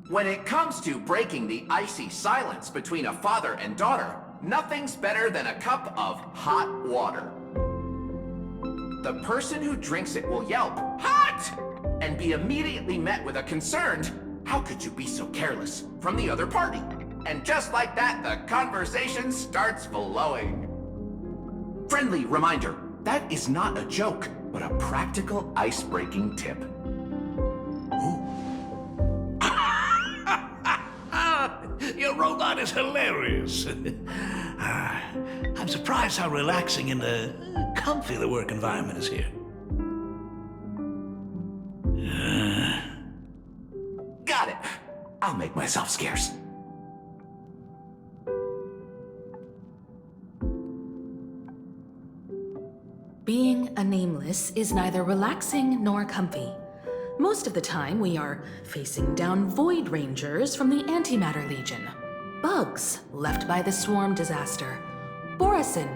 When it comes to breaking the icy silence between a father and daughter, nothing's better than a cup of hot water. The person who drinks it will yelp, "Hot!" and be immediately met with a concerned, "How could you be so careless?" from the other party. And just like that, the conversation starts flowing. Friendly reminder, that is not a joke, but a practical ice-breaking tip. Your robot is hilarious. I'm surprised how relaxing and comfy the work environment is here. Got it. I'll make myself scarce. Being a nameless is neither relaxing nor comfy. Most of the time, we are facing down Void Rangers from the Antimatter Legion, bugs left by the Swarm disaster, Borisin,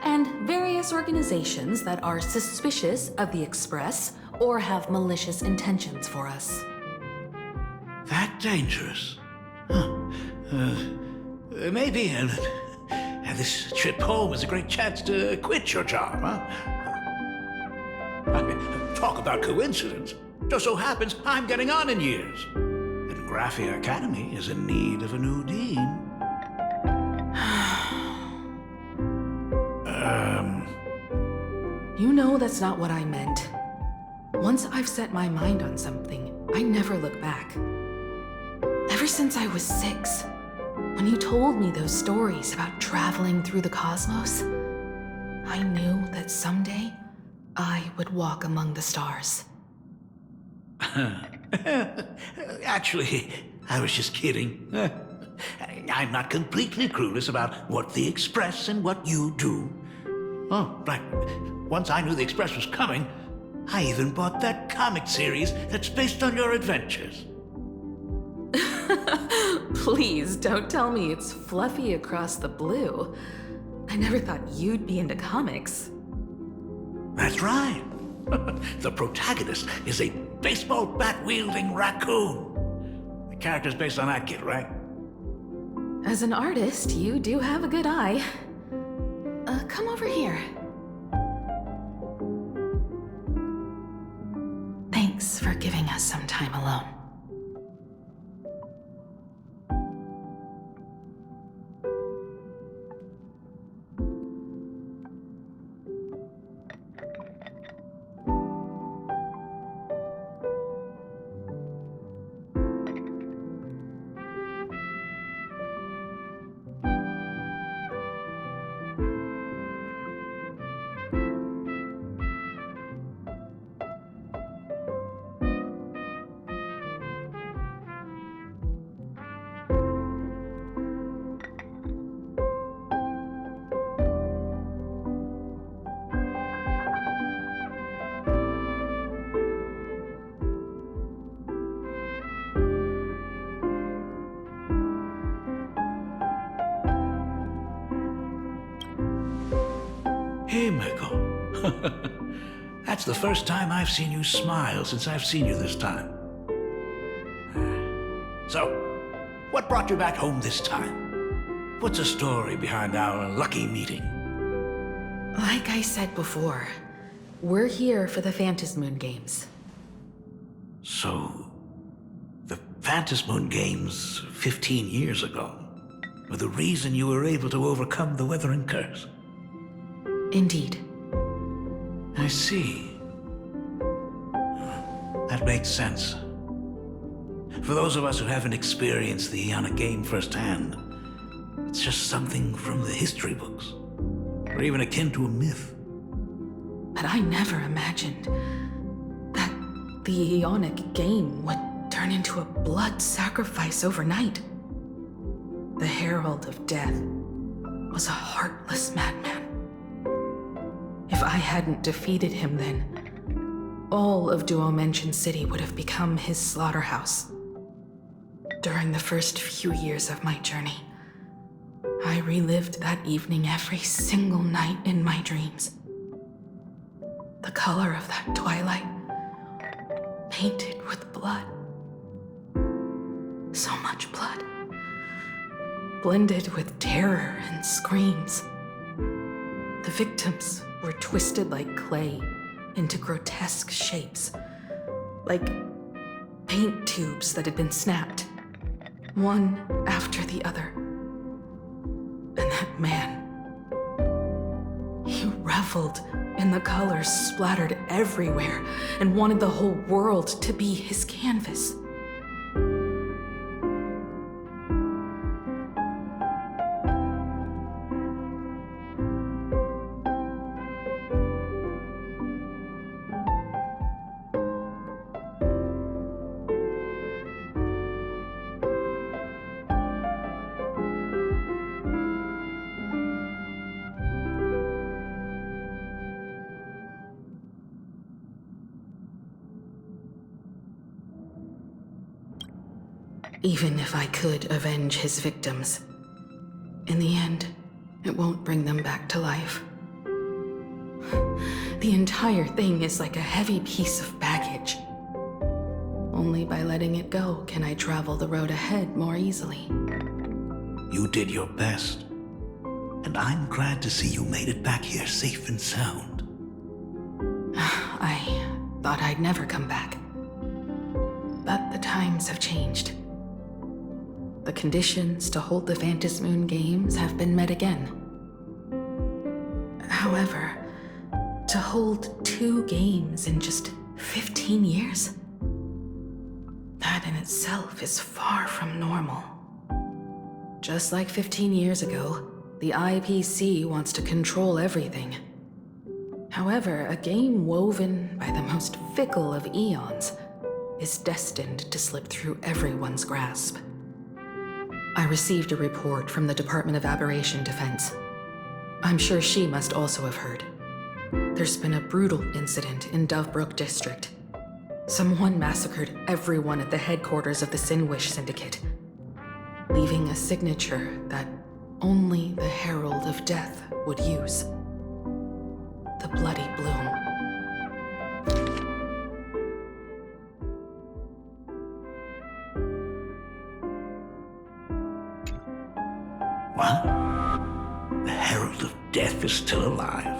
and various organizations that are suspicious of the Express or have malicious intentions for us. That dangerous? Huh. Maybe, and this trip home is a great chance to quit your job, huh? I mean, talk about coincidence. Just so happens I'm getting on in years. And Graphia Academy is in need of a new dean. You know that's not what I meant. Once I've set my mind on something, I never look back. Ever since I was 6, when you told me those stories about traveling through the cosmos, I knew that someday I would walk among the stars. Actually, I was just kidding. I'm not completely clueless about what the Express and what you do. Oh, right. Once I knew the Express was coming, I even bought that comic series that's based on your adventures. Please don't tell me it's fluffy across the blue. I never thought you'd be into comics. That's right. The protagonist is a baseball bat-wielding raccoon. The character's based on that kid, right? As an artist, you do have a good eye. Come over here. Thanks for giving us some time alone. Hey, Miko. That's the first time I've seen you smile since I've seen you this time. So, what brought you back home this time? What's the story behind our lucky meeting? Like I said before, we're here for the Phantasmoon Games. So, the Phantasmoon Games 15 years ago were the reason you were able to overcome the Weathering Curse? Indeed. I see. That makes sense. For those of us who haven't experienced the Ionic game firsthand, it's just something from the history books, or even akin to a myth. But I never imagined that the Ionic game would turn into a blood sacrifice overnight. The Herald of Death was a heartless madman. If I hadn't defeated him then, all of Duomension City would have become his slaughterhouse. During the first few years of my journey, I relived that evening every single night in my dreams. The color of that twilight, painted with blood. So much blood, blended with terror and screams. The victims were twisted like clay into grotesque shapes, like paint tubes that had been snapped, one after the other. And that man, he reveled in the colors splattered everywhere and wanted the whole world to be his canvas. Even if I could avenge his victims, in the end, it won't bring them back to life. The entire thing is like a heavy piece of baggage. Only by letting it go can I travel the road ahead more easily. You did your best, and I'm glad to see you made it back here safe and sound. I thought I'd never come back. But the times have changed. The conditions to hold the Phantasmoon Games have been met again. However, to hold 2 games in just 15 years? That in itself is far from normal. Just like 15 years ago, the IPC wants to control everything. However, a game woven by the most fickle of eons is destined to slip through everyone's grasp. I received a report from the Department of Aberration Defense. I'm sure she must also have heard. There's been a brutal incident in Dovebrook District. Someone massacred everyone at the headquarters of the Sinwish Syndicate, leaving a signature that only the Herald of Death would use. The Bloody Bloom. What? The Herald of Death is still alive.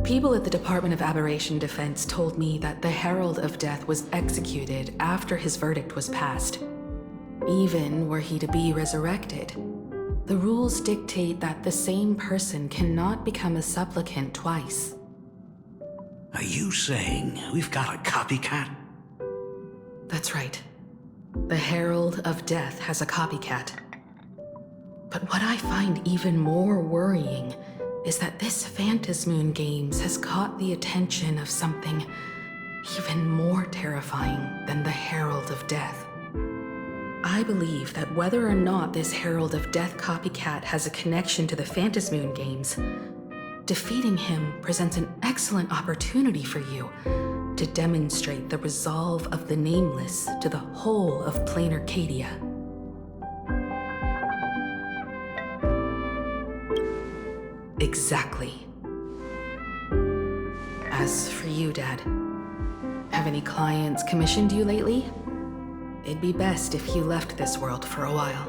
People at the Department of Aberration Defense told me that the Herald of Death was executed after his verdict was passed. Even were he to be resurrected, the rules dictate that the same person cannot become a supplicant twice. Are you saying we've got a copycat? That's right. The Herald of Death has a copycat. But what I find even more worrying is that this Phantasmoon Games has caught the attention of something even more terrifying than the Herald of Death. I believe that whether or not this Herald of Death copycat has a connection to the Phantasmoon Games, defeating him presents an excellent opportunity for you to demonstrate the resolve of the Nameless to the whole of Plain Arcadia. Exactly. As for you, Dad, have any clients commissioned you lately? It'd be best if you left this world for a while.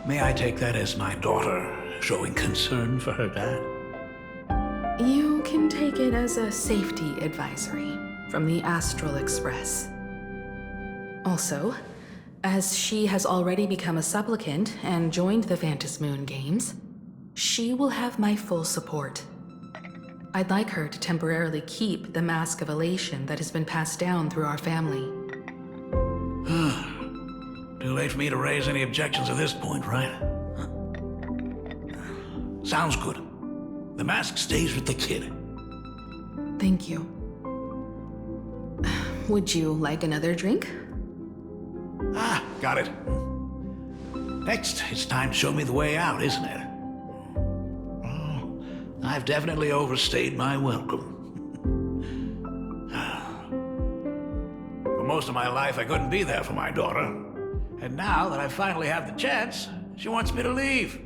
May I take that as my daughter showing concern for her dad? You can take it as a safety advisory from the Astral Express. Also, as she has already become a supplicant and joined the Phantasmoon Games, she will have my full support. I'd like her to temporarily keep the Mask of Elation that has been passed down through our family. Too late for me to raise any objections at this point, right? Sounds good. The mask stays with the kid. Thank you. Would you like another drink? Got it. Next, it's time to show me the way out, isn't it? Oh, I've definitely overstayed my welcome. For most of my life, I couldn't be there for my daughter. And now that I finally have the chance, she wants me to leave.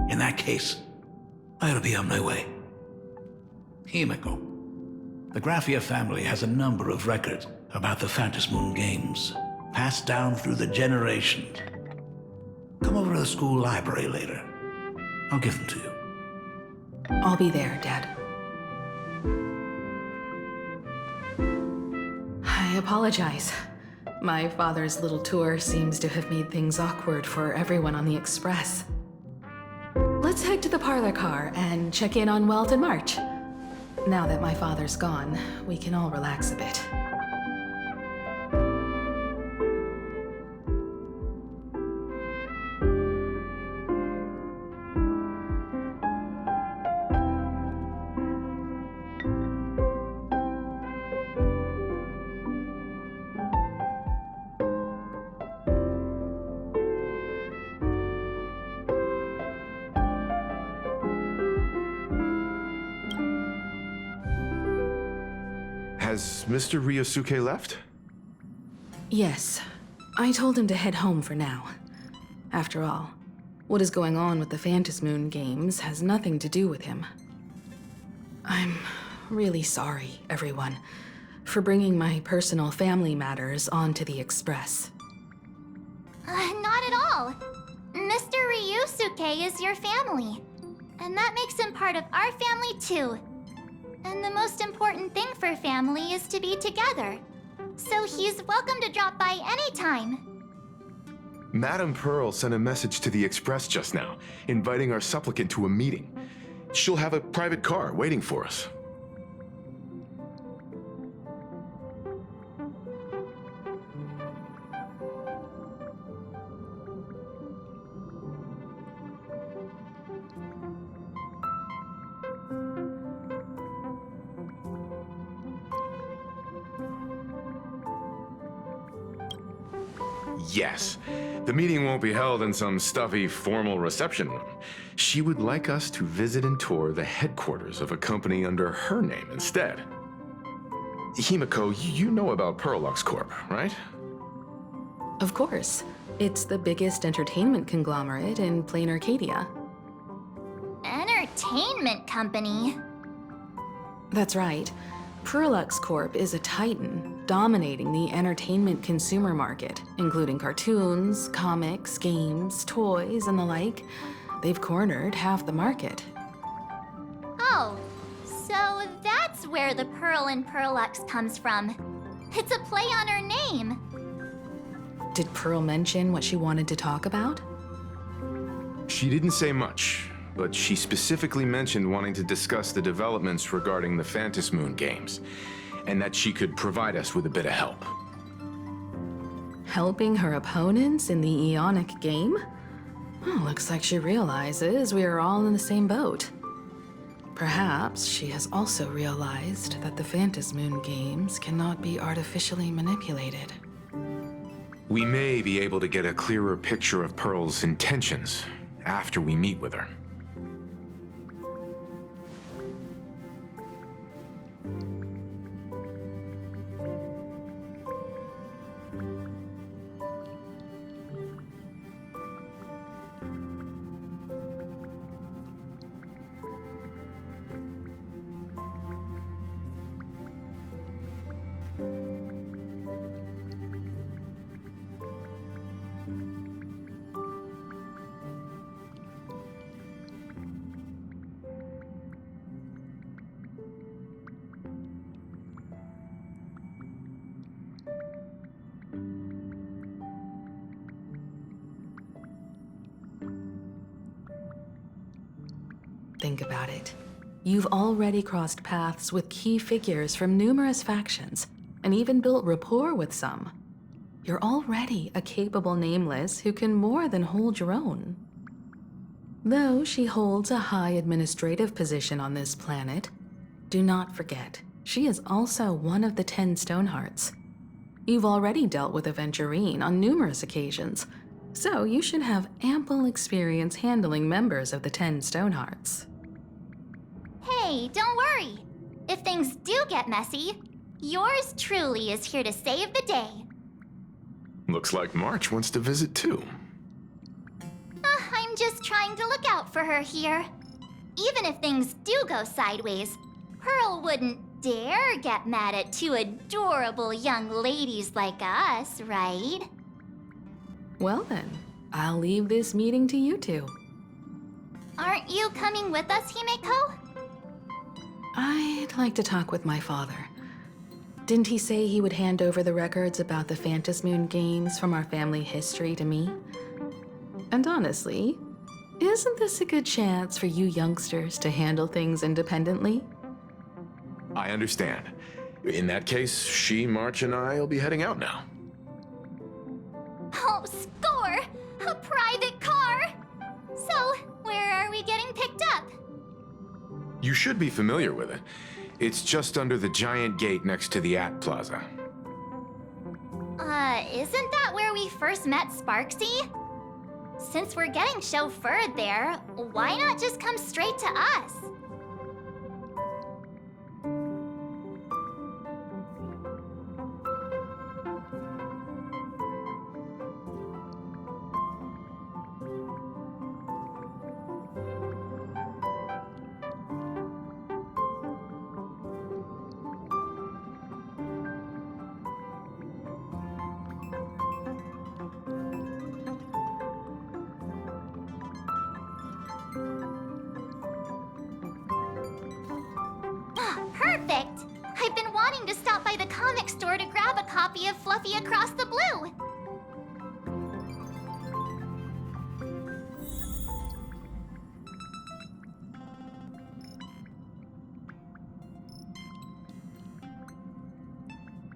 In that case, I'll be on my way. Himeko. The Graphia family has a number of records about the Phantasmoon Games, passed down through the generations. Come over to the school library later. I'll give them to you. I'll be there, Dad. I apologize. My father's little tour seems to have made things awkward for everyone on the Express. Let's head to the parlor car and check in on Welt and March. Now that my father's gone, we can all relax a bit. Has Mr. Ryosuke left? Yes. I told him to head home for now. After all, what is going on with the Phantasmoon games has nothing to do with him. I'm really sorry, everyone, for bringing my personal family matters onto the Express. Not at all. Mr. Ryusuke is your family. And that makes him part of our family too. And the most important thing for family is to be together. So he's welcome to drop by anytime. Madame Pearl sent a message to the Express just now, inviting our supplicant to a meeting. She'll have a private car waiting for us. Yes. The meeting won't be held in some stuffy, formal reception room. She would like us to visit and tour the headquarters of a company under her name instead. Himiko, you know about Pearlux Corp, right? Of course. It's the biggest entertainment conglomerate in plain Arcadia. Entertainment company? That's right. Pearlux Corp is a titan, dominating the entertainment consumer market, including cartoons, comics, games, toys, and the like. They've cornered half the market. Oh, so that's where the Pearl in Pearlux comes from. It's a play on her name. Did Pearl mention what she wanted to talk about? She didn't say much, but she specifically mentioned wanting to discuss the developments regarding the Phantasmoon games, and that she could provide us with a bit of help. Helping her opponents in the Eonic game? Oh, looks like she realizes we are all in the same boat. Perhaps she has also realized that the Phantasmoon games cannot be artificially manipulated. We may be able to get a clearer picture of Pearl's intentions after we meet with her. Think about it. You've already crossed paths with key figures from numerous factions, and even built rapport with some. You're already a capable nameless who can more than hold your own. Though she holds a high administrative position on this planet, do not forget, she is also one of the 10 Stonehearts. You've already dealt with Aventurine on numerous occasions, so you should have ample experience handling members of the 10 Stonehearts. Hey, don't worry. If things do get messy, yours truly is here to save the day. Looks like March wants to visit too. I'm just trying to look out for her here. Even if things do go sideways, Pearl wouldn't dare get mad at two adorable young ladies like us, right? Well then, I'll leave this meeting to you two. Aren't you coming with us, Himeko? I'd like to talk with my father. Didn't he say he would hand over the records about the Phantasmoon games from our family history to me? And honestly, isn't this a good chance for you youngsters to handle things independently? I understand. In that case, she, March, and I will be heading out now. Oh, score! A private car! So, where are we getting picked up? You should be familiar with it. It's just under the giant gate next to the AT Plaza. Isn't that where we first met Sparksy? Since we're getting chauffeured there, why not just come straight to us? copy of Fluffy Across the Blue.